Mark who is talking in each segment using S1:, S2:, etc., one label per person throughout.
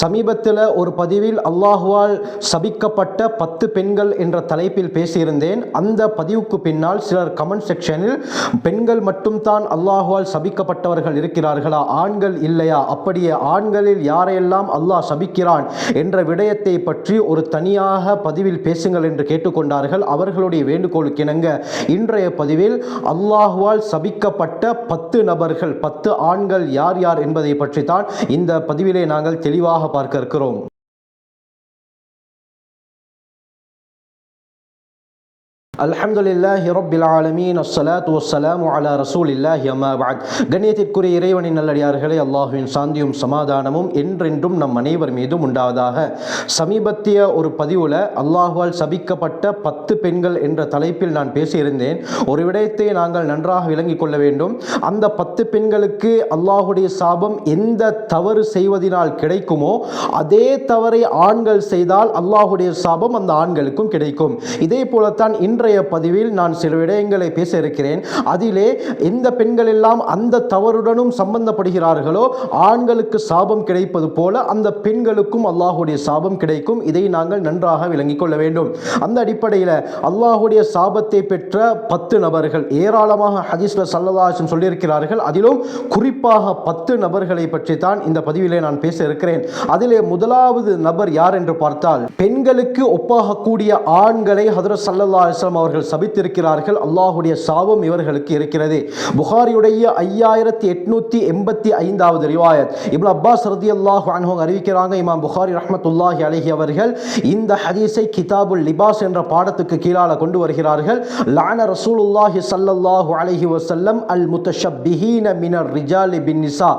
S1: சமீபத்தில் ஒரு பதிவில் அல்லாஹுவால் சபிக்கப்பட்ட 10 பெண்கள் என்ற தலைப்பில் பேசியிருந்தேன். அந்த பதிவுக்கு பின்னால் சிலர் கமெண்ட் செக்ஷனில் பெண்கள் மட்டும்தான் அல்லாஹுவால் சபிக்கப்பட்டவர்கள் இருக்கிறார்களா, ஆண்கள் இல்லையா, அப்படியே ஆண்களில் யாரையெல்லாம் அல்லாஹ் சபிக்கிறான் என்ற விடயத்தை பற்றி ஒரு தனியாக பதிவில் பேசுங்கள் என்று கேட்டுக்கொண்டார்கள். அவர்களுடைய வேண்டுகோளுக்கிணங்க இன்றைய பதிவில் அல்லாஹுவால் சபிக்கப்பட்ட 10 நபர்கள், 10 ஆண்கள் யார் யார் என்பதை பற்றி தான் இந்த பதிவிலே நாங்கள் தெளிவாக பார்க்க இருக்கிறோம். அல்ஹம்துலில்லாஹி ரப்பில் ஆலமீன், அஸ்ஸலாத்து வஸ்ஸலாமு அலா ரசூலில்லாஹி அம்மா பஅத். கண்ணியத்திற்குரிய இறைவனின் நல்லடியார்களே, அல்லாஹ்வின் சாந்தியும் சமாதானமும் என்றென்றும் நம் அனைவர் மீதும் உண்டாவதாக. சமீபத்திய ஒரு பதிவில் அல்லாஹ்வால் சபிக்கப்பட்ட 10 பெண்கள் என்ற தலைப்பில் நான் பேசியிருந்தேன். ஒரு விடயத்தை நாங்கள் நன்றாக விளங்கிக் கொள்ள வேண்டும். அந்த 10 பெண்களுக்கு அல்லாஹுடைய சாபம் எந்த தவறு செய்வதனால் கிடைக்குமோ அதே தவறை ஆண்கள் செய்தால் அல்லாஹுடைய சாபம் அந்த ஆண்களுக்கும் கிடைக்கும். இதே போலத்தான் இன்றைய பதிவில் நான் சில விடயங்களை பேச இருக்கிறேன். அதிலே எந்த பெண்கள் எல்லாம் அந்த தவறுடனும் சம்பந்தப்படுகிறார்களோ ஆண்களுக்கு சாபம் கிடைப்பது போல அந்த பெண்களுக்கும் அல்லாஹுடைய சாபம் கிடைக்கும். இதை நாங்கள் நன்றாக விளங்கிக் கொள்ள வேண்டும். அந்த அடிப்படையில் அல்லாஹுடைய சாபத்தை பெற்ற 10 நபர்கள் ஏராளமாக ஹதீஸ்ல ஸல்லல்லாஹு அலைஹி வஸல்லம் சொல்லியிருக்கிறார்கள். அதிலும் குறிப்பாக 10 நபர்களை பற்றி தான் இந்த பதிவிலே நான் பேச இருக்கிறேன். அதிலே முதலாவது நபர் யார் என்று பார்த்தால், பெண்களுக்கு ஒப்பாகக்கூடிய ஆண்களை ஹஜ்ரத் ஸல்லல்லாஹு அலைஹி வஸல்லம் அவர்கள் சபித்திருக்கிறார்கள். அல்லாஹுடைய சாபம் இவர்களுக்கு இருக்கிறது. புகாரியுடைய 5885வது ரிவாயத் இப்னு அப்பாஸ் ரலியல்லாஹு அன்ஹு அறிவிக்கிறாங்க. இமாம் புகாரி ரஹ்மத்துல்லாஹி அலைஹி அவர்கள் இந்த ஹதீஸை கிதாபுல் லிபாஸ் என்ற பாடத்துக்கு கீழால கொண்டு வருகிறார்கள். லஅன ரசூலுல்லாஹி ஸல்லல்லாஹு அலைஹி வஸல்லம் அல் முத்தஷப்பிஹீன மினர் ரிஜாலி பின் நிசா,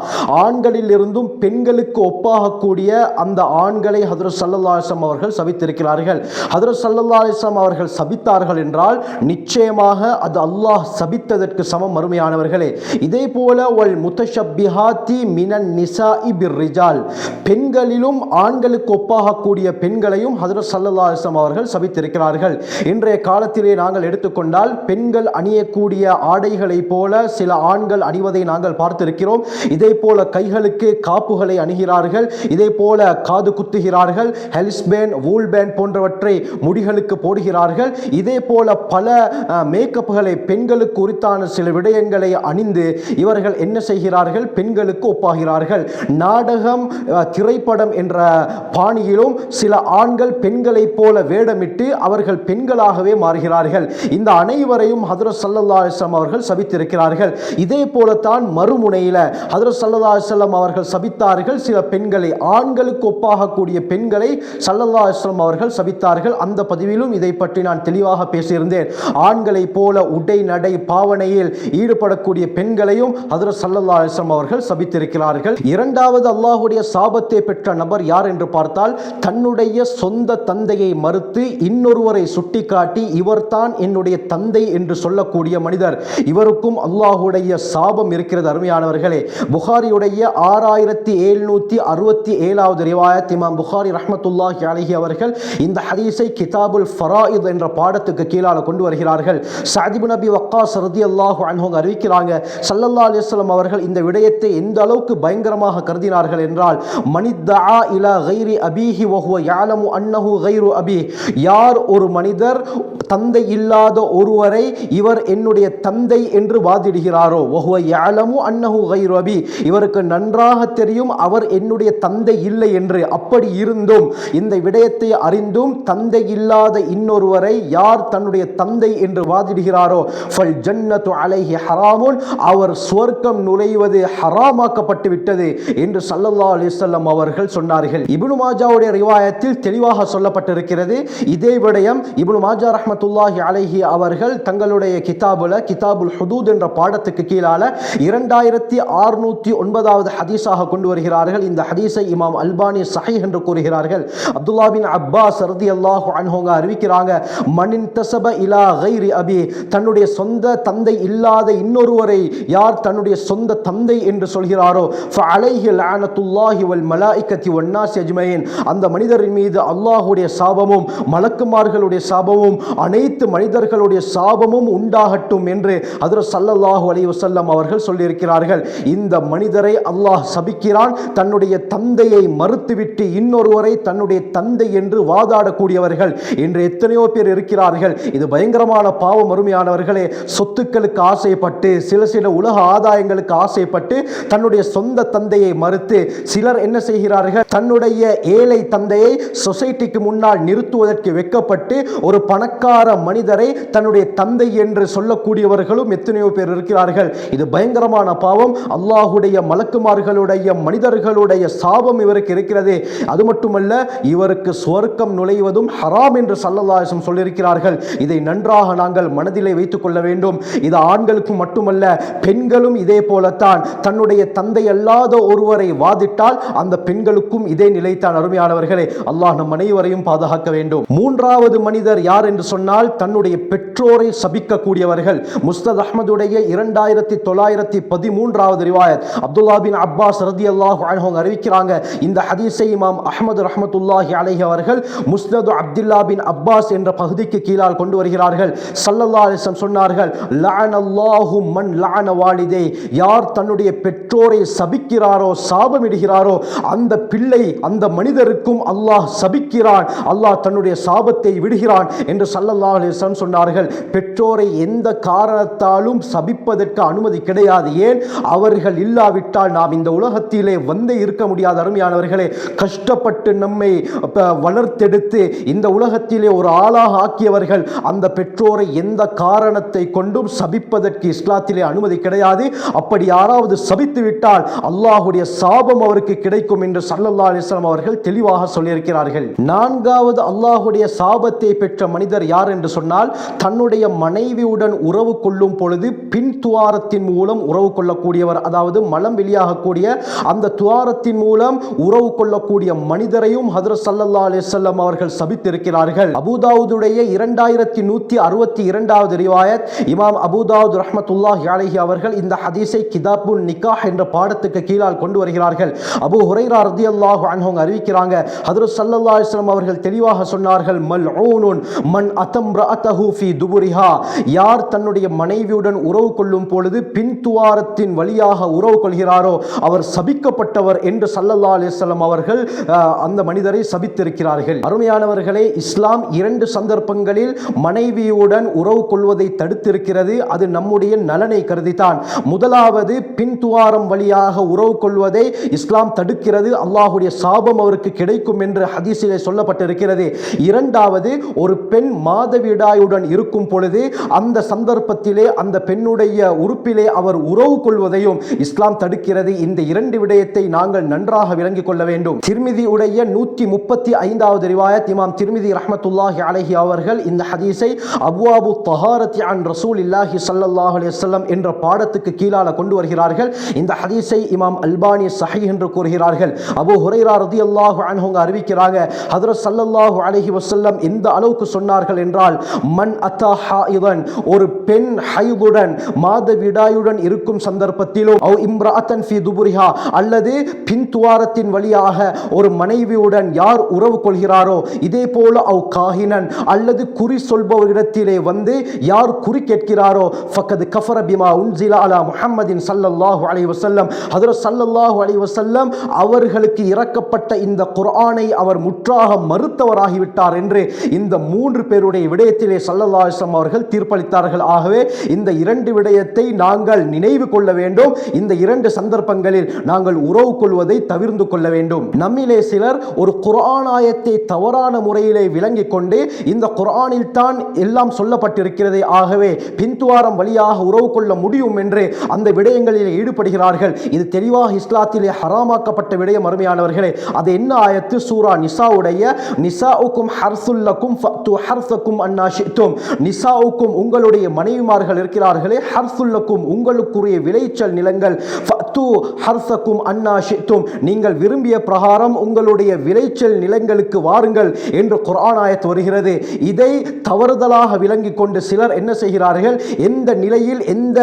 S1: ஆண்களில் இருந்தும் பெண்களுக்கு ஒப்பாகக்கூடிய அந்த ஆண்களை ஹஜ்ரத் ஸல்லல்லாஹு அலைஹி வஸல்லம் அவர்கள் சபித்திருக்கிறார்கள். ஹஜ்ரத் ஸல்லல்லாஹு அலைஹி வஸல்லம் அவர்கள் சபித்தார்கள் என்றால் நிச்சயமாக அது அல்லாஹ் சபித்ததற்கு சமம். மறுமையானவர்களே, இதே போல வல் முத்தஷப்பிஹாத்தி மினன் நிசாஇ பிர்ரிஜால், பெண்களிலும் ஆண்களுக்கு ஒப்பாகக்கூடிய பெண்களையும் ஹஜ்ரத் ஸல்லல்லாஹு அலைஹி வஸல்லம் அவர்கள் சபித்திருக்கிறார்கள். இன்றைய காலத்திலே நாங்கள் எடுத்துக்கொண்டால் பெண்கள் அணியக்கூடிய ஆடைகளை போல சில ஆண்கள் அணிவதை நாங்கள் பார்த்திருக்கிறோம். இதே போல கைகளுக்கு காப்புகளை அணிகிறார்கள், இதே போல காது குத்துகிறார்கள், ஹெல்ஸ்பேன் வூல்பேன் போன்றவற்றை முடிகளுக்கு போடுகிறார்கள். இதே போல பல மேக்கப்புகளை பெண்களுக்கு உரித்தான சில விடயங்களை அணிந்து இவர்கள் என்ன செய்கிறார்கள், பெண்களுக்கு ஒப்பாகிறார்கள். நாடகம், திரைப்படம் என்ற பாணியிலும் சில ஆண்கள் பெண்களைப் போல வேடமிட்டு அவர்கள் பெண்களாகவே மாறுகிறார்கள். இந்த அனைவரையும் ஹஜ்ரத் ஸல்லல்லாஹு அலைஹி வஸல்லம் அவர்கள் சபித்திருக்கிறார்கள். இதே போலத்தான் மறுமுனையில் ஹஜ்ரத் ஸல்லல்லாஹு அலைஹி வஸல்லம் அவர்கள் சபித்தார்கள் சில பெண்களை, ஆண்களுக்கு ஒப்பாகக்கூடிய பெண்களை ஸல்லல்லாஹு அலைஹி வஸல்லம் அவர்கள் சபித்தார்கள். அந்த பதிவிலும் இதை பற்றி நான் தெளிவாக பேசியிருந்தேன். ஆண்களை போல உடை நடை பாவனையில் ஈடுபடக்கூடிய பெண்களையும் ஹஜ்ரத் ஸல்லல்லாஹு அலைஹி வஸல்லம் அவர்கள் சபித்திருக்கிறார்கள். இரண்டாவது அல்லாஹ்வுடைய சாபத்தை பெற்ற நபர் யார் என்று பார்த்தால், தன்னுடைய சொந்த தந்தையை மறுத்து இன்னொருவரை சுட்டிக்காட்டி இவர்தான் என்னுடைய தந்தை என்று சொல்லக்கூடிய மனிதர், இவருக்கும் அல்லாஹ்வுடைய சாபம் இருக்கிறது. அருமையானவர்களே, புகாரியுடைய 6767வது ரிவாயத் இமாம் புகாரி ரஹ்மத்துல்லாஹி அலைஹி அவர்கள் இந்த ஹதீஸை கிதாபுல் ஃபராயித் என்ற பாடத்துக்கு கீழால கொண்டு வருகிறார்கள். சஅத் இப்னு அபி வக்காஸ் ரலியல்லாஹு அன்ஹு அறிவிக்கிறாங்க, ஸல்லல்லாஹு அலைஹி வஸல்லம் அவர்கள் இந்த விடயத்தை எந்த அளவுக்கு பயங்கரமாக கருதினார்கள் என்றால், மனித்தஆ இலா கைரி அபீஹி வஹுவ யஅலமு அன்னஹு கைரு அபீ, யார் ஒரு மனிதர் தந்தை இல்லாத ஒருவரை இவர் என்னுடைய தந்தை என்று வாதிடுகிறாரோ, வஹுவ யஅலமு அன்னஹு கைரு அபீ, இவருக்கு நன்றாக தெரியும் அவர் என்னுடைய தந்தை இல்லை என்று, அப்படி இருந்தும் இந்த விடயத்தை அறிந்தும் தந்தை இல்லாத இன்னொருவரை யார் தன்னுடைய தந்தை என்று வாதிடுகிறாரோ, ஃபல் ஜன்னத்து அலைஹி ஹராமுன், அவர் சுவர்க்கம் நுழைவது ஹராமாக்கப்பட்டு விட்டது என்று ஸல்லல்லாஹு அலைஹி வஸல்லம் அவர்கள் சொன்னார்கள். இப்னு மாஜாவுடைய ரிவாயத்தில் தெளிவாக சொல்லப்பட்டிருக்கிறது. இதே விடயம் இப்னு மாஜா ரஹ்மத்துல்லாஹி அலைஹி அவர்கள் தங்களுடைய கிதாபுல் ஹுதூத் என்ற பாடத்துக்கு கீழால 2609வது ஹதீஸாக கொண்டு வருகிறார்கள். இந்த ஹதீஸை இமாம் அல்பானி ஸஹீஹ் என்று கூறுகிறார்கள். அப்துல்லாஹ் பின் அப்பாஸ் ரலியல்லாஹு அன்ஹு அறிவிக்கிறாங்க, மனின் தஸப இலா கைரி அபி, தன்னுடைய சொந்த தந்தை இல்லாத இன்னொருவரை யார் தன்னுடைய சொந்த தந்தை என்று சொல்கிறாரோ, ஃபஅலைஹி லஅனத்துல்லாஹி வல் மலாயிகத்தி வன் நாஸ் அஜ்மஈன், அஜ்மயின், அந்த மனிதரின் மீது அல்லாஹ்வுடைய சாபமும் மலக்குமார்களுடைய சாபமும் அனைத்து மனிதர்களுடைய சாபமும் உண்டாகட்டும் என்று ஹஜ்ரத் ஸல்லல்லாஹு அலைஹி வஸல்லம் அவர்கள் சொல்லியிருக்கிறார்கள். இந்த மனிதரை அல்லாஹ் சபிக்கிறான். தன்னுடைய தந்தையை மறுத்துவிட்டு இன்னொருவரை தன்னுடைய தந்தை என்று வாதாடக்கூடியவர்கள் இன்று எத்தனையோ பேர் இருக்கிறார்கள். இது பயங்கரமான பாவம். அருமையானவர்களே, சொத்துக்களுக்கு ஆசைப்பட்டு சில உலக ஆதாயங்களுக்கு ஆசைப்பட்டு தன்னுடைய சொந்த தந்தையை மறுத்து சிலர் என்ன செய்கிறார்கள், தன்னுடைய ஏழை தந்தையை சொசைட்டிக்கு முன்னால் நிறுத்துவதற்கு வெட்கப்பட்டு ஒரு பணக்கார மனிதரை தன்னுடைய தந்தை என்று சொல்லக்கூடியவர்களும் எத்தனையோ பேர் இருக்கிறார்கள். இது பயங்கரமான பாவம். அல்லாஹுடைய மலக்குமார்களுடைய மனிதர்களுடைய சாபம் இவருக்கு இருக்கிறது. அது மட்டுமல்ல, இவருக்கு சுவர்க்கம் நுழைவதும் ஹராம் என்று ஸல்லல்லாஹு அலைஹி வஸல்லம் சொல்லியிருக்கிறார்கள். இதை நன்றாக நாங்கள் மனதிலே வைத்துக் கொள்ள வேண்டும். இது ஆண்களுக்கு மட்டுமல்ல, பெண்களும் இதே போலத்தான். தன்னுடைய தந்தை அல்லாத ஒருவரை வாதிட்டால் அந்த பெண்களுக்கும் இதே நிலைத்தான். அருமையானவர்களே, அல்லாஹ் நம் அனைவரையும் பாதுகாக்க வேண்டும். மூன்றாவது மனிதர் யார் என்று சொன்னால், தன்னுடைய பெற்றோரை சபிக்கக்கூடியவர்கள். முஸ்னத் அஹ்மதுடைய 2913வது ரிவாயத் அப்துல்லாஹ் பின் அப்பாஸ் ரலியல்லாஹு அன்ஹு அறிவிக்கிறாங்க. இந்த ஹதீஸை இமாம் அஹ்மது ரஹ்மத்துல்லாஹி அலைஹி அவர்கள் முஸ்னது அப்துல்லாஹ் பின் அப்பாஸ் என்ற பகுதிக்கு கீழால் கொண்டு வருகிறார்கள். ஸல்லல்லாஹு அலைஹி வஸல்லம் சொன்னார்கள், லஅனல்லாஹு மன் லஅன வாலிதை, யார் தன்னுடைய பெற்றோரை சபிக்கிறாரோ சாபமிடுகிறாரோ அந்த பிள்ளை அந்த மனிதருக்கும் அல்லாஹ் சபிக்கிறான், அல்லாஹ் தன்னுடைய சாபத்தை விடுகிறான் என்று ஸல்லல்லாஹு அலைஹி வஸல்லம் சொன்னார்கள். பெற்றோரை எந்த காரணத்தாலும் சபிப்பதற்கு அனுமதி கிடையாது. ஏன்? அவர்கள் இல்லாவிட்டால் நாம் இந்த உலகத்திலே வந்து இருக்க முடியாது. அருமையானவர்களே, கஷ்டப்பட்டு நம்மை வளர்த்தெடுத்து இந்த உலகத்திலே ஒரு ஆளாக ஆக்கியவர்கள் அந்த பெற்றோரை எந்த காரணத்தை கொண்டும் சபிப்பதற்கு இஸ்லாத்திலே அனுமதி கிடையாது. அப்படி யாராவது சபித்து விட்டால் அல்லாஹ்வுடைய சாபம் அவருக்கு கிடைக்கும் என்று ஸல்லல்லாஹு அலைஹி வஸல்லம் அவர்கள் தெளிவாக சொல்லியிருக்கிறார்கள். நான்காவது அல்லாஹ்வுடைய சாபத்தை பெற்ற மனிதர் யார் என்று சொன்னால், தன்னுடைய மனைவியுடன் உறவு கொள்ளும் பொழுது பின் துவாரத்தின் மூலம் உறவு கொள்ளக்கூடியவர், அதாவது மலம் வெளியாகக்கூடிய அந்த துவாரத்தின் மூலம் உறவு கொள்ளக்கூடிய மனிதரையும் ஹஜ்ரத் ஸல்லல்லாஹு அலைஹி வஸல்லம் அவர்கள் சபித்திருக்கிறார்கள். அபூதாவுதுடைய 2162வது ரிவாயத் இமாம் அபூதாவுத் ரஹ்மத்துல்லாஹி அலைஹி அவர்கள் இந்த ஹதீஸை கிதாபுன் நிக்காஹ் என்ற பாடத்துக்கு கீழால் கொண்டு வருகிறார்கள். அபூ ஹுரைரா ரலியல்லாஹு அன்ஹு அறிவிக்கிறாங்க, ஹஜ்ரத் ஸல்லல்லாஹு அலைஹி வஸல்லம் அவர்கள் தெளிவாக சொன்னார்கள், மல்ஊனுன் மன் அதம்ரஅதஹு ஃபீ துபுரிஹா, யார் தன்னுடைய மனைவியுடன் உறவு கொள்ளும் பொழுது பின் துவாரத்தின் வழியாக உறவு கொள்கிறாரோ அவர் சபிக்கப்பட்டவர் என்று ஸல்லல்லாஹு அலைஹி வஸல்லம் அவர்கள் அந்த மனிதரை சபித்திருக்கிறார்கள். அருமையானவர்களே, இஸ்லாம் 2 சந்தர்ப்பங்களில் மனைவியுடன் உறவு கொள்வதை தடுத்திருக்கிறது. அது நம்முடைய நலனை கருதித்தான். முதலாவது, பின் துவாரம் வழியாக உறவு கொள்வதை இஸ்லாம் தடுக்கிறது. அல்லாஹ்வுடைய சாபம் அவருக்கு கிடைக்கும் என்று ஹதீஸிலே சொல்லப்பட்டிருக்கிறது. இரண்டாவது, ஒரு பெண் மாதவிடாயுடன் இருக்கும் பொழுது அந்த சந்தர்ப்பத்திலே அந்த பெண்ணுடைய உறுப்பிலே அவர் உறவு கொள்வதையும் இஸ்லாம் தடுக்கிறது. இந்த 2 விடயத்தை நாங்கள் நன்றாக விளங்கிக் கொள்ள வேண்டும். திர்மிதி உடைய 135வது ரிவாயத் இமாம் திர்மிதி ரஹ்மத்துல்லாஹி அலைஹி அவர்கள் இந்த ஹதீஸை அப்வாபு தஹாரத்தி அன் ரசூலில்லாஹி ஸல்லல்லாஹு அலைஹி வஸல்லம் என்ற பாடத்துக்கு கீழால கொண்டு வருகிறார்கள். இந்த ஹதீஸை இமாம் அல்பானி சஹீஹ் என்று கூறுகிறார்கள். அபூ ஹுரைரா ரலியல்லாஹு அன்ஹு அறிவிக்கிறாங்க, ஹஜ்ரத் ஸல்லல்லாஹு அலைஹி வஸல்லம் எந்த அளவுக்கு சொன்னார்கள் என்றால், மன் அத்தா ஹாயிதன், ஒரு பெண் ஹைதுடன் மாதவிடாயுடன் இருக்கும் சந்தர்ப்பத்திலும் அவ் இம்ரஅத்தன் ஃபீ துபுரிஹா, அல்லது பின் துவாரத்தின் வழியாக ஒரு மனைவியுடன் யார் உறவு கொள்கிறாரோ, இதே போல அவ் காஹினன், அல்லது குறி சொல்பவரிடத்திலே வந்து யார் குறி கேட்கிறாரோ, ஃபக்கத் கஃபர பிமா உன்ஸில அலா முஹம்மதின் ஸல்லல்லாஹு அலைஹி வஸல்லம், ஹஜ்ரத் ஸல்லல்லாஹு அலைஹி வஸல்லம் அவர்களுக்கு இறக்கப்பட்ட இந்த குர்ஆனை அவர் முற்றாக மறுத்தவராகிவிட்டார் என்று இந்த 3 பேருடைய விடயத்திலே ஸல்லல்லாஹு அலைஹி வஸல்லம் அவர்கள் தீர்ப்பளித்தார்கள். ஆகவே இந்த 2 விடயத்தை நாங்கள் நினைவு கொள்ள வேண்டும். இந்த 2 சந்தர்ப்பங்களில் நாங்கள் உறவு கொள்வதை தவிர்த்து கொள்ள வேண்டும். நம்மிலே சிலர் ஒரு குர்ஆன் ஆயத்தை தவறான முறையிலே விளங்கிக் கொண்டு இந்த குர்ஆனில் தான் எல்லாம் சொல்லப்பட்டிருக்கிறது, ஆகவே பின்துவாரம் வழியாக உறவு கொள்ள முடியும் என்று அந்த விடயங்களில் ஈடுபடுகிறார்கள். இது தெளிவாக இஸ்லாத்திலே ஹராமாக்கப்பட்ட விடயம். அருமையானவர்களே, அது என்ன ஆயத்து? சூரா நிசாவுடைய நிசாஉக்கும் ஹர்சுல் லக்கும் ஃபஅத்து ஹர்ஸக்கும் அன்னா ஷி'தும், நிசாஉக்கும் உங்களுடைய மனைவிமார்கள் இருக்கிறார்களே, ஹர்சுல் லக்கும் உங்களுக்குரிய விளைச்சல் நிலங்கள், ஃபஅத்து ஃபஅத்து ஹர்ஸக்கும் அன்னா ஷி'தும், நீங்கள் விரும்பிய பிரகாரம் உங்களுடைய விளைச்சல் நிலங்களுக்கு வாருங்கள் என்று குர்ஆன் ஆயத் வருகிறது. இதை தவறுதலாக விளங்கிக் கொண்டு சிலர் என்ன செய்கிறார்கள், எந்த நிலையில் எந்த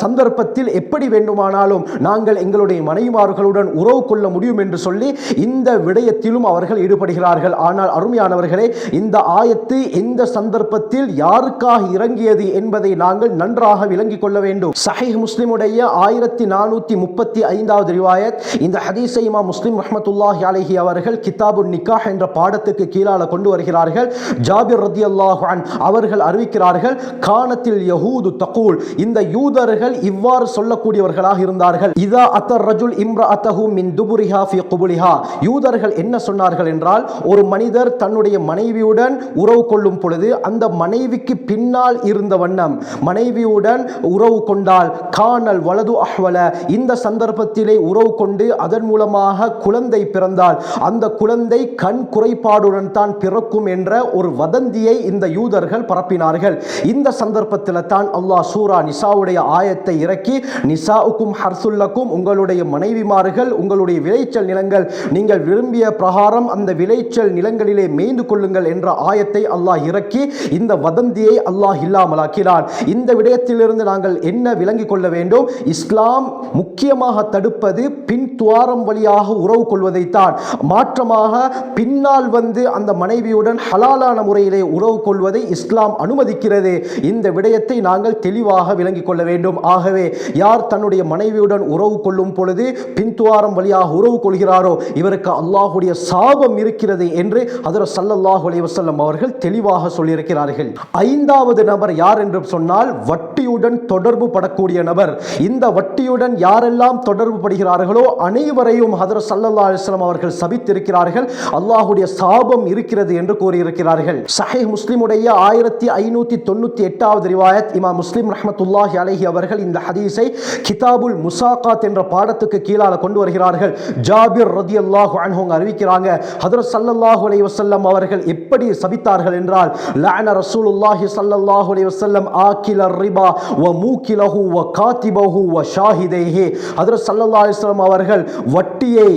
S1: சந்தர்ப்பத்தில் எப்படி வேண்டுமானாலும் நாங்கள் எங்களுடைய மனைவிமார்களுடன் உறவு கொள்ள முடியும் என்று சொல்லி இந்த விடயத்திலும் அவர்கள் ஈடுபடுகிறார்கள். ஆனால் அருமையானவர்களே, இந்த ஆயத்து எந்த சந்தர்ப்பத்தில் யாருக்காக இறங்கியது என்பதை நாங்கள் நன்றாக விளங்கிக் கொள்ள வேண்டும். சஹீஹ் முஸ்லிமுடைய 1435வது ரிவாயத். இந்த ஹதீஸை இமாம் முஸ்லிம் ரஹ்மத்துல்லாஹி அலைஹி அவர்கள் கிதாபுன் நிக்காஹ் என்ற பாடத்துக்கு கீழால கொண்டு வருகிறார்கள். ஜாபிர் ரலியல்லாஹு அன்ஹு அவர்கள் அறிவிக்கிறார்கள், கானத்தில் யஹூது தகூல், இந்த யூதர்கள் இவ்வாறு சொல்லக்கூடியவர்களாக இருந்தார்கள். இதா அத்தர் ரஜுல் இம்ரஅத்தஹு மின் துபுரிஹா ஃபீ குபுலிஹா, யூதர்கள் என்ன சொன்னார்கள் என்றால், ஒரு மனிதர் தன்னுடைய மனைவியுடன் உறவு கொள்ளும் பொழுது அந்த மனைவிக்கு பின்னால் இருந்த வண்ணம் மனைவியுடன் உறவு கொண்டால் கானல் வலது அஹ்வல, இந்த சந்தர்ப்பத்திலே உறவு கொண்டு அதன் மூலமாக குழந்தை பிறந்தால் அந்த குழந்தை கண் குறைபாடுடன் தான் பிறக்கும் என்ற ஒரு வதந்தியை இந்த யூதர்கள் பரப்பினார்கள். இந்த சந்தர்ப்பத்தில் தான் அல்லாஹ் சூரா நிசாவுடைய ஆயத்தை இறக்கி, நிசாஉக்கும் ஹர்சுல்லக்கும், உங்களுடைய மனைவிமார்கள் உங்களுடைய விளைச்சல் நிலங்கள், நீங்கள் விரும்பிய பிரகாரம் அந்த விளைச்சல் நிலங்களிலே மேய்ந்து கொள்ளுங்கள் என்ற ஆயத்தை அல்லாஹ் இறக்கி இந்த வதந்தியை அல்லாஹ் இல்லாமலாக்கிறான். இந்த விடயத்திலிருந்து நாங்கள் என்ன விளங்கிக் கொள்ள வேண்டும், இஸ்லாம் முக்கியமாக தடுப்பது பின் துவாரம் வழியாக உறவு கொள்வதைத்தான். மாற்றமாக பின்னால் வந்து அந்த மனைவியுடன் ஹலாலான முறையிலே உறவு கொள்வதை இஸ்லாம் அனுமதிக்கிறது. இந்த விடயத்தை நாங்கள் தெளிவாக விளங்கிக் கொள்ள வேண்டும். ஆகவே யார் தன்னுடைய மனைவியுடன் உறவு கொள்ளும் பொழுது பின்துவாரம் வழியாக உறவு கொள்கிறாரோ இவருக்கு அல்லாஹ்வுடைய சாபம் இருக்கிறது என்று ஹஜ்ரத் ஸல்லல்லாஹு அலைஹி வஸல்லம் அவர்கள் தெளிவாக சொல்லியிருக்கிறார்கள். ஐந்தாவது நபர் யார் என்று சொன்னால், வட்டியுடன் தொடர்பு படக்கூடிய நபர். இந்த வட்டியுடன் யாரெல்லாம் தொடர்பு படுகிறார்களோ அனைவரையும் ஹஜ்ரத் ஸல்லல்லாஹு அலைஹி வஸல்லம் அவர்கள் சபித்திருக்கிறார்கள், அல்லாஹ்வுடைய சாபம் இருக்கிறது என்று கூறியிருக்கிறார்கள். சஹீஹ் முஸ்லிமுடைய 1598வது ரிவாயத். இமாம் முஸ்லிம் ரஹ்மத்துல்லாஹி அலைஹி அவர்கள் இந்த ஹதீஸை கிதாபுல் முசாகாத் என்ற பாடத்துக்கு கீழால கொண்டு வருகிறார்கள். ஜாபிர் ரலியல்லாஹு அன்ஹு அறிவிக்கிறாங்க, ஹஜ்ரத் ஸல்லல்லாஹு அலைஹி வஸல்லம் அவர்கள் எப்படி சபித்தார்கள் என்றால், லஅன ரசூலுல்லாஹி ஸல்லல்லாஹு அலைஹி வஸல்லம் ஆகிலர் ரிபா வ மூகிலஹு வ காதிபஹு வ ஷாஹிதைஹி. ஹஜ்ரத் ஸல்லல்லாஹு அலைஹி வஸல்லம் அவர்கள் வட்டியை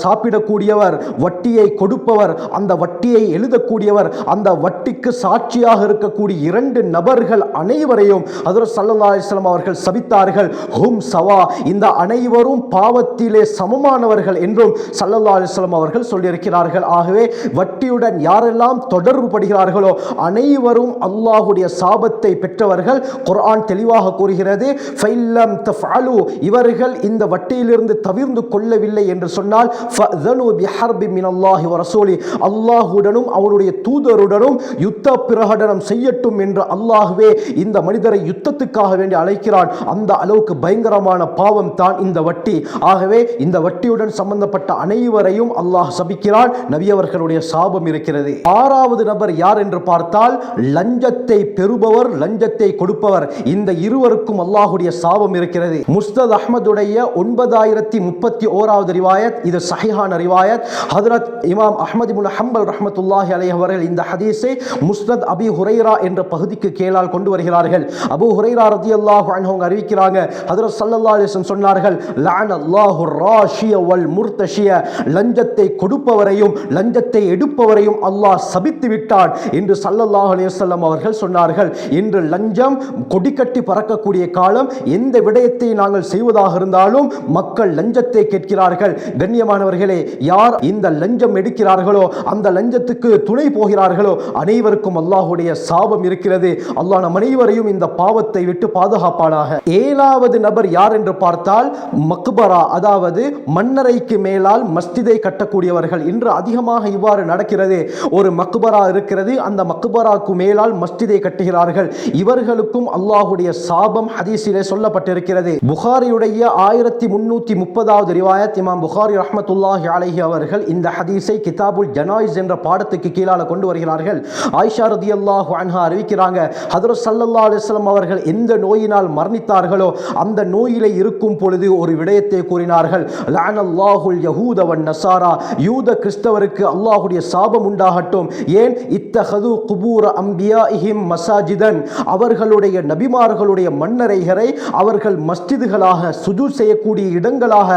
S1: சாப்பிடக்கூடியவர், வட்டியை கொடுப்பவர், அந்த வட்டியை எழுதக்கூடியவர், அந்த வட்டிக்கு சாட்சியாக இருக்கக்கூடிய இரண்டு நபர்கள் அனைவரையும் ஹஜ்ரத் ஸல்லல்லாஹு அலைஹி வஸல்லம் அவர்கள் சபித்தார்கள். ஹும் சவா, இந்த அனைவரும் பாவத்திலே சமமானவர்கள் என்றும் ஸல்லல்லாஹு அலைஹி வஸல்லம் அவர்கள் சொல்லியிருக்கிறார்கள். ஆகவே வட்டியுடன் யாரெல்லாம் தொடர்பு படுகிறார்களோ அனைவரும் அல்லாஹ்வுடைய சாபத்தை பெற்றவர்கள். குர்ஆன் தெளிவாக கூறுகிறது, ஃபைல்லம் தஃஅலு, இவர்கள் இந்த வட்டியிலிருந்து தவிர்ந்து கொள்ளவில்லை என்று சொன்னால் ஃபஅஸனு பிஹர்பி மினல்லாஹி வ ரசூலி, அல்லாஹ்வுடனும் அவருடைய தூதருடனும் யுத்த பிரகடனம் செய்யட்டும் என்று அல்லாஹ்வே இந்த மனிதரை யுத்தத்துக்காக வேண்டி அழைக்கிறான். அந்த அளவுக்கு பயங்கரமான பாவம் தான் இந்த வட்டி. ஆகவே இந்த வட்டியுடன் சம்பந்தப்பட்ட அனைவரையும் அல்லாஹ் சபிக்கிறான். நபி அவர்களுடைய சாபம் இருக்கிறது. ஆறாவது நபர் யார் என்று பார்த்தால், லஞ்சத்தை பெறுபவர், லஞ்சத்தை கொடுப்பவர். இந்த இருவருக்கும் அல்லாஹ்வுடைய சாபம் இருக்கிறது. முஸ்னத் அஹ்மதுடைய 9031வது ரிவாயத், இது சஹீஹான ரிவாயத். ஹஜ்ரத் இமாம் அஹ்மத் இப்னு ஹம்பல் ரஹ்மத்துல்லாஹி அலைஹி அவர்கள் இந்த ஹதீஸை முஸ்னத் அபி ஹுரைரா என்ற பகுதிக்கு கீழால் கொண்டு வருகிறார்கள். அபூ ஹுரைரா ரலியல்லாஹு அன்ஹு அறிவிக்கிறாங்க, ஹஜ்ரத் ஸல்லல்லாஹு அலைஹி வஸல்லம் சொன்னார்கள், லஅனல்லாஹு ராஷிய வல் முர்தஷிய, லஞ்சத்தை கொடுப்பவரையும் லஞ்சத்தை எடுப்பவரையும் அல்லாஹ் சபித்து விட்டான் என்று ஸல்லல்லாஹு அலைஹி வஸல்லம் அவர்கள் சொன்னார்கள். இன்று லஞ்சம் கொடிக்கட்டி பறக்கக்கூடிய காலம். எந்த விடயத்தை நாங்கள் செய்வதாக இருந்தாலும் மக்கள் லஞ்சத்தை கேட்கிறார்கள். கண்ணியமானவர்களே, யார் இந்த லஞ்சம் எடுக்கிறார்களோ, அந்த லஞ்சத்துக்கு துணை போகிறார்களோ அனைவருக்கும் அல்லாஹ்வுடைய சாபம் இருக்கிறது. அல்லாஹ் நம் அனைவரையும் இந்த பாவத்தை விட்டு பாதுகாப்பானாக. ஏழாவது நபர் யார் என்று பார்த்தால், மக்பரா, அதாவது மன்னரைக்கு மேலால் மஸ்ஜிதை கட்டக்கூடியவர்கள். இன்று அதிகமாக இவ்வாறு நடக்கிறது. ஒரு மக்பரா இருக்கிறது, அந்த மக்பராக்கு மேலால் மஸ்ஜிதை கட்டுகிறார்கள். இவர்களுக்கும் அல்லாஹ்வுடைய சாபம் ஹதீஸிலே சொல்லப்பட்டிருக்கிறது. புகாரியுடைய 1330வது ரிவாயத். இமாம் புகாரி ரஹ்மத்துல்லாஹி அலைஹி அவர்கள் இந்த ஹதீஸை கிதாபுல் ஜனாயிஸ் என்ற பாடத்துக்கு கீழால கொண்டு வருகிறார்கள். ஆயிஷா ரலியல்லாஹு அன்ஹா அறிவிக்கிறாங்க, ஹஜ்ரத் ஸல்லல்லாஹு அலைஹி வஸல்லம் அவர்கள் எந்த நோயினால் மரணித்தார்களோ அந்த நோயிலே இருக்கும் பொழுது ஒரு விடயத்தை கூறினார்கள், லஅனல்லாஹுல் யஹூத வன் நஸாரா, யூத கிறிஸ்தவருக்கு அல்லாஹ்வுடைய சாபம் உண்டாகட்டும். ஏன்? இத்தஹது குபூர அம்பியாஇஹிம் மசாஜிதன், அவர்களுடைய நபிமார்களுடைய மன்னரைகளை அவர்கள் மஸ்ஜிதுகளாக சுஜூத் செய்யக்கூடிய இடங்களாக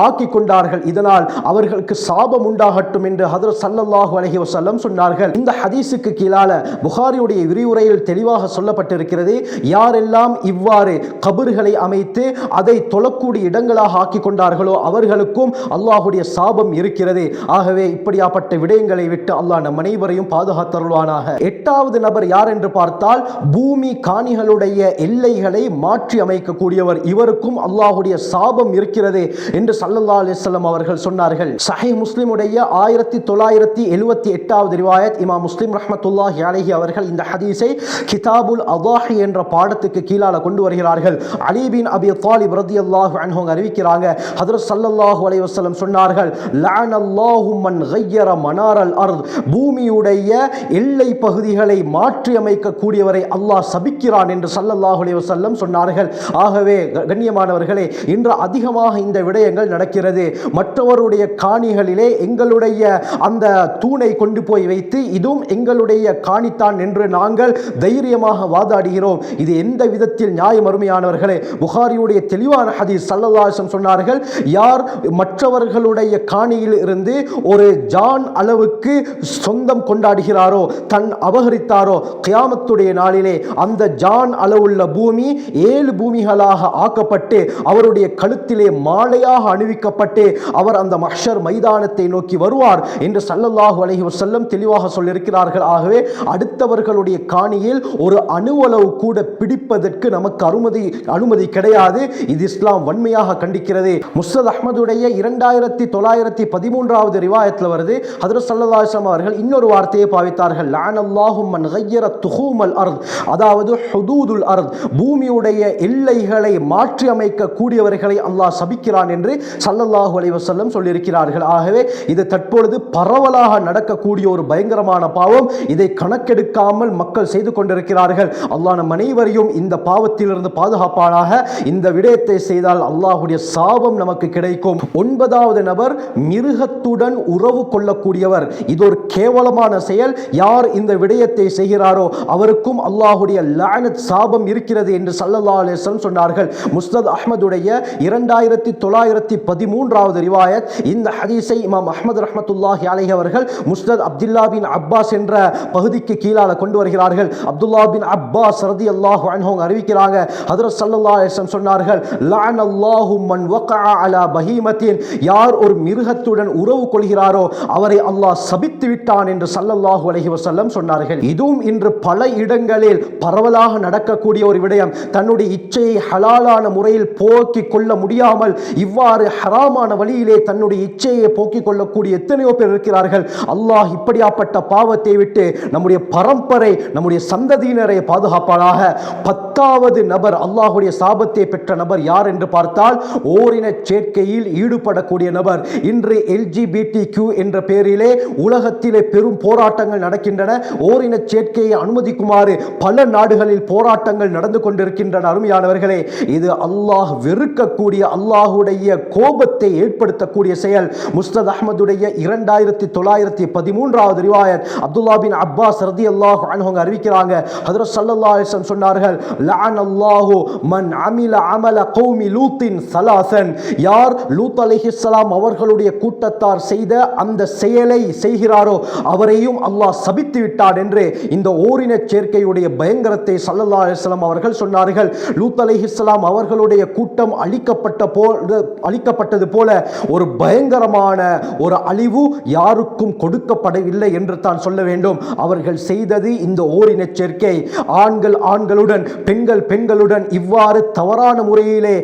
S1: ஆக்கி கொண்டார்கள். இதனால் அவர்களுக்கு சாபம் உண்டாகட்டும் என்று ஹஜ்ரத் ஸல்லல்லாஹு அலைஹி வஸல்லம் சொன்னார்கள். இந்த ஹதீஸுக்கு கீழால புகாரியுடைய விரிவுரையில் தெளிவாக சொல்லப்பட்டிருக்கிறது, யாரெல்லாம் இவ்வாறு கபர்களை அமைத்து அதை தொழக்கூடிய இடங்களாக ஆக்கி கொண்டார்களோ அவர்களுக்கும் அல்லாஹுடைய சாபம் இருக்கிறது. ஆகவே இப்படியாப்பட்ட விடயங்களை விட்டு அல்லாஹ் நம் அனைவரையும் பாதுகாத்தருள்வானாக. 8வது நபர் யார் என்று பார்த்தால், பூமி காணிகளுடைய எல்லைகளை மாற்றி அமைக்கக்கூடியவர், இவருக்கும் அல்லாஹுடைய சாபம் இருக்கிறது என்று ஸல்லல்லாஹு அலைஹி வஸல்லம் அவர்கள் சொன்னார்கள். சஹீஹ் முஸ்லிமுடைய 1978வது ரிவாயத், இமாம் முஸ்லிம் ரஹ்மத்துல்லாஹி அலைஹி அவர்கள் இந்த ஹதீஸை கிதாபுல் அதாஹி என்ற பாடத்துக்கு கீழால கொண்டு வருகிறார்கள். அலி பின் அபி தாலிப் ரலியல்லாஹு அன்ஹு அறிவிக்கிறாங்க, ஹஜ்ரத் ஸல்லல்லாஹு அலைஹி வஸல்லம் சொன்னார்கள், லஅனல்லாஹு மன் கய்யர மனாரல் அர்த், பூமியுடைய எல்லை பகுதிகளை மாற்றி அமைக்க கூடியவரை அல்லாஹ் சபிக்கிறான் என்று ஸல்லல்லாஹு அலைஹி வஸல்லம் சொன்னார்கள். ஆகவே கண்ணியமானவர்களே, இன்று அதிகமாக இந்த விடயங்கள் நடக்கிறது. மற்றவருடைய காணிகளிலே எங்களுடைய அந்த தூணை கொண்டு போய் வைத்து இதுவும் எங்களுடைய காணித்தான் என்று நாங்கள் தைரியமாக வாதாடுகிறோம். இது எந்த விதத்தில் நியாயம்? அருமையானவர்களே, புகாரியுடைய தெளிவான ஹதீஸ், ஸல்லல்லாஹு அலைஹி வஸல்லம் சொன்னார்கள், யார் மற்றவர்களுடைய காணியில் இருந்து ஒரு ஜான் அளவுக்கு சொந்தம் கொண்டாடுகிறாரோ, தன் அபகரித்தாரோ, கியாமத்துடைய நாளிலே அந்த ஜான் அளவுள்ள பூமி 7 பூமிகளாக ஆக்கப்பட்டு அவருடைய கழுத்திலே மாலையாக அணிவிக்கப்பட்டு அவர் அந்த மஹ்ஷர் மைதானத்தை நோக்கி வருவார் என்று ஸல்லல்லாஹு அலைஹி வஸல்லம் தெளிவாக சொல்லியிருக்கிறார்கள். ஆகவே அடுத்தவர்களுடைய காணியில் ஒரு அணுவளவு கூட பிடிப்பதற்கு நமக்கு அனுமதி கிடையாது. இது இஸ்லாம் வன்மையாக கண்டிக்கிறது. முஸ்னத் அஹ்மதுடைய 2913வது ரிவாயத்தில் வருது, ஹஜ்ரத் ஸல்லல்லாஹு அலைஹி வஸல்லம் அவர்கள் இன்னொரு வார்த்தையை பாவித்தார்கள், லஅனல்லாஹு மன் கய்யர துஹூமல் அர்த், அதாவது ஹுதூதுல் அர்த், பூமியுடைய எல்லைகளை மாற்றி அமைக்க கூடியவர்களை அல்லாஹ் சபிக்கிறான் என்று ஸல்லல்லாஹு அலைஹி வஸல்லம் சொல்லியிருக்கிறார்கள். ஆகவே இது தற்பொழுது பரவலாக நடக்கக்கூடிய ஒரு பயங்கரமான பாவம். இதை கணக்கெடுக்காமல் மக்கள் செய்து கொண்டிருக்கிறார்கள். அல்லாஹ் நம் அனைவரையும் இந்த பாவத்திலிருந்து பாதுகாப்பானாக. இந்த விடயத்தை செய்தால் அல்லாஹுடைய சாபம் நமக்கு கிடைக்கும். 9வது நபர் மிருகத்துடன் உறவு கொள்ளக்கூடியவர். இது ஒரு கேவலமான செயல். யார் இந்த விடயத்தை செய்கிறாரோ அவருக்கும் அல்லாஹுடைய லஅனத் சாபம் இருக்கிறது என்று ஸல்லல்லாஹு அலைஹி வஸல்லம் சொன்னார்கள். முஸ்னத் அஹ்மதுடைய 2913வது ரிவாயத். இந்த ஹதீஸை இமாம் அஹ்மத் ரஹ்மத்துல்லாஹி அலைஹி அவர்கள் முஸ்னத் அப்துல்லா பின் அப்பாஸ் என்ற பகுதிக்கு கீழால கொண்டு வருகிறார்கள். அப்துல்லா பின் அப்பாஸ் ரலியல்லாஹு அன்ஹு அறிவிக்கிறாங்க, ஹஜ்ரத் ஸல்லல்லாஹு அலைஹி வஸல்லம் சொன்னார்கள், லஅனல்லாஹு மன் வகஅ அலா பஹீமத்தின், யார் ஒரு மிருகத்துடன் உறவு கொள்கிறாரோ அவரை அல்லாஹ் சபித்து விட்டான் என்று ஸல்லல்லாஹு அலைஹி வஸல்லம் சொன்னார்கள். இதுவும் இன்று பல இடங்களில் பரவலாக நடக்கக்கூடிய ஒரு விடயம். தன்னுடைய இச்சையை ஹலாலான முறையில் போக்கிக் கொள்ள முடியாமல் இவ்வாறு ஹராமான வழியிலே தன்னுடைய இச்சையை போக்கிக் கொள்ளக்கூடிய எத்தனையோ பேர் இருக்கிறார்கள். அல்லாஹ் இப்படியாப்பட்ட பாவத்தை விட்டு நம்முடைய பரம்பரை, நம்முடைய சந்ததியினரை பாதுகாப்பானாக. 10வது நபர், அல்லாஹுடைய சாபத்தை பெற்ற நபர் யார் என்று பார்த்தால், ஓரின சேர்க்கையில் ஈடுபடக்கூடிய நபர். இன்று LGBTQ என்ற பெயரிலே உலகத்திலே பெரும் போராட்டங்கள் நடக்கின்றன. ஓரின சேர்க்கையை அனுமதிக்குமாறு பல நாடுகளில் போராட்டங்கள் நடந்து கொண்டிருக்கின்றன. அருமையானவர்களே, இது அல்லாஹ் வெறுக்கக்கூடிய, அல்லாஹுடைய கோபத்தை ஏற்படுத்தக்கூடிய செயல். முஸ்னத் அஹ்மதுடைய 2913வது ரிவாயத், அப்துல்லா பின் அப்பாஸ் ரலியல்லாஹு அன்ஹு அறிவிக்கிறாங்க, ஹஜ்ரத் ஸல்லல்லாஹு அலைஹி வஸல்லம் சொன்னார்கள், லஅனல்லாஹு மன் அமில அமல கௌமி லூத்தின் ஸலாசன், யார் லூத் அலைஹிஸ்ஸலாம் அவர்களுடைய கூட்டத்தார் செய்த அந்த செயலை செய்கிறாரோ அவரையும் அல்லாஹ் சபித்து விட்டார் என்று இந்த ஓரின சேர்க்கையுடைய பயங்கரத்தை ஸல்லல்லாஹு அலைஹி வஸல்லம் அவர்கள் சொன்னார்கள். லூத் அலைஹிஸ்ஸலாம் அவர்களுடைய கூட்டம் அழிக்கப்பட்டது போல ஒரு பயங்கரமான ஒரு அழிவு யாருக்கும் கொடுக்கப்படவில்லை என்று தான் சொல்ல வேண்டும். அவர்கள் செய்தது இந்த ஓரின சேர்க்கை. ஆண்கள் ஆண்களுடன், பெண்கள் பெண்களுடன் இவ்வாறு தவறான முறையிலே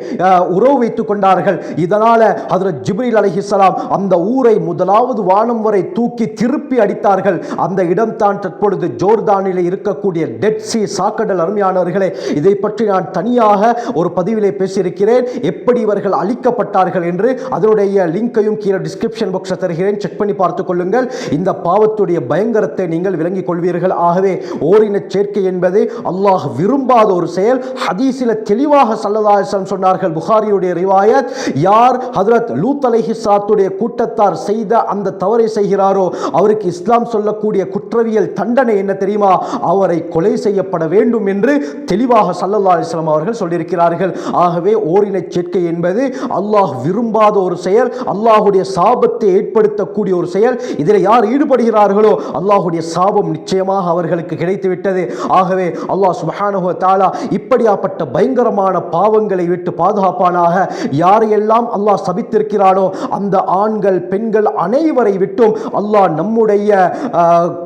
S1: உறவு வைத்துக் கொண்டார்கள். இதனால ஹஜ்ரத் ஜிப்ரீல் அலைஹிஸ்ஸலாம் அந்த ஊரை முதலாவது வானம் வரை தூக்கி திருப்பி அடித்தார்கள். அந்த இடம் தான் தற்பொழுது ஜோர்தானிலே இருக்கக்கூடிய டெட் சி சாக்கடல். அருமையானவர்களே, இதை பற்றி நான் தனியாக ஒரு பதிவிலே பேசியிருக்கிறேன், எப்படி இவர்கள் அழிக்கப்பட்டார்கள் என்று. அதனுடைய லிங்கையும் கீழே டிஸ்கிரிப்ஷன் பாக்ஸில் தருகிறேன், செக் பண்ணி பார்த்துக் கொள்ளுங்கள். இந்த பாவத்துடைய பயங்கரத்தை நீங்கள் விளங்கிக் கொள்வீர்கள். ஆகவே ஓரின சேர்க்கை என்பது அல்லாஹ் விரும்பாத ஒரு செயல். ஹதீஸில் தெளிவாக ஸல்லல்லாஹு அலைஹி வஸல்லம் சொன்னார்கள், புகாரியுடைய ரிவாயத், யார் ஹஜ்ரத் லூத் அலைஹிஸ்ஸலாத்துடைய கூட்டத்தார் செய்த அந்த தவறை செய்கிறாரோ அவருக்கு இஸ்லாம் சொல்லக்கூடிய குற்றவியல் தண்டனை என்ன தெரியுமா? அவரை கொலை செய்யப்பட வேண்டும் என்று தெளிவாக ஸல்லல்லாஹு அலைஹி வஸல்லம் அவர்கள் சொல்லியிருக்கிறார்கள். ஆகவே ஓரின சேர்க்கை என்பது அல்லாஹ் விரும்பாத ஒரு செயல், அல்லாஹுடைய சாபத்தை ஏற்படுத்தக்கூடிய ஒரு செயல். இதில் யார் ஈடுபடுகிறார்களோ அல்லாஹுடைய சாபம் நிச்சயமாக அவர்களுக்கு கிடைத்துவிட்டது. ஆகவே அல்லாஹ் சுப்ஹானஹு வ தஆலா இப்படியாப்பட்ட பயங்கரமான பாவங்களை விட்டு பாதுகாப்பானாக. யாரையெல்லாம் அல்லாஹ் சபித்திருக்கிறானோ அந்த ஆண்கள் பெண்கள் அனைவரை விட்டும் அல்லாஹ் நம்முடைய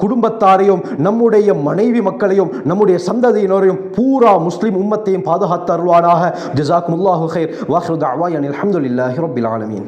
S1: குடும்பத்தாரையும் நம்முடைய மனைவி மக்களையும் நம்முடைய சந்ததியினரையும் பூரா முஸ்லிம் உம்மத்தையும் பாதுகாத்து அருள்வானாக. ஜஸாக்குமுல்லாஹு கைர். வாஹிரு தஅவானா அல்ஹம்துலில்லாஹி ரப்பில் ஆலமீன்.